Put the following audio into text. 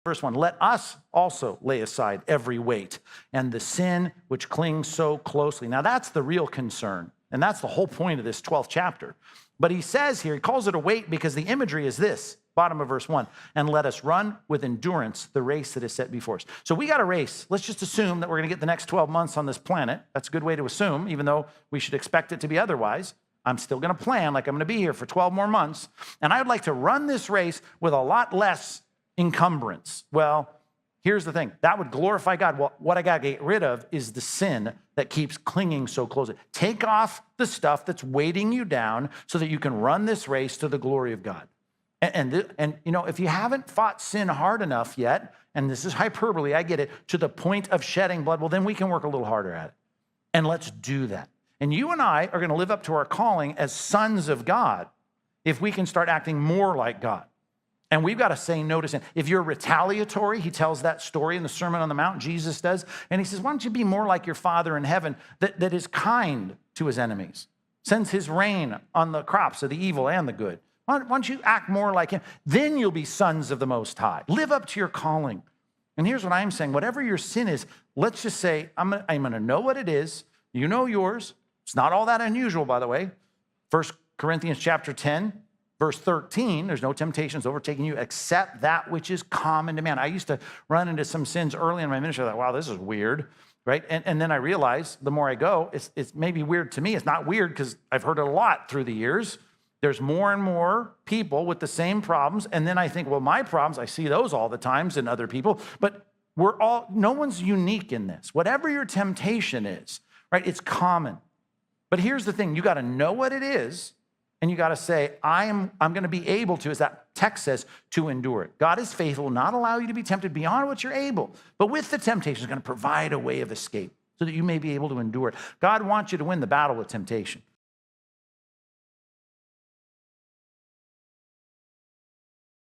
Verse 1, let us also lay aside every weight and the sin which clings so closely. Now that's the real concern, and that's the whole point of this 12th chapter. But he says here, he calls it a weight because the imagery is this, bottom of verse 1, and let us run with endurance the race that is set before us. So we got a race. Let's just assume that we're going to get the next 12 months on this planet. That's a good way to assume, even though we should expect it to be otherwise. I'm still going to plan like I'm going to be here for 12 more months, and I would like to run this race with a lot less encumbrance. Well, here's the thing. That would glorify God. Well, what I got to get rid of is the sin that keeps clinging so closely. Take off the stuff that's weighting you down so that you can run this race to the glory of God. And you know, if you haven't fought sin hard enough yet, and this is hyperbole, I get it, to the point of shedding blood, well, then we can work a little harder at it. And let's do that. And you and I are going to live up to our calling as sons of God if we can start acting more like God. And we've got to say no to sin. If you're retaliatory, he tells that story in the Sermon on the Mount, Jesus does, and he says, why don't you be more like your Father in heaven that is kind to his enemies, sends his rain on the crops of the evil and the good. Why don't you act more like him? Then you'll be sons of the Most High. Live up to your calling. And here's what I'm saying. Whatever your sin is, let's just say, I'm going to know what it is. You know yours. It's not all that unusual, by the way. 1 Corinthians chapter 10. Verse 13, there's no temptations overtaking you except that which is common to man. I used to run into some sins early in my ministry. I thought, wow, this is weird, right? And then I realized the more I go, it's maybe weird to me. It's not weird because I've heard it a lot through the years. There's more and more people with the same problems. And then I think, well, my problems, I see those all the times in other people. But no one's unique in this. Whatever your temptation is, right, it's common. But here's the thing. You got to know what it is. And you got to say, I'm going to be able to, as that text says, to endure it. God is faithful, will not allow you to be tempted beyond what you're able. But with the temptation, he's going to provide a way of escape so that you may be able to endure it. God wants you to win the battle with temptation.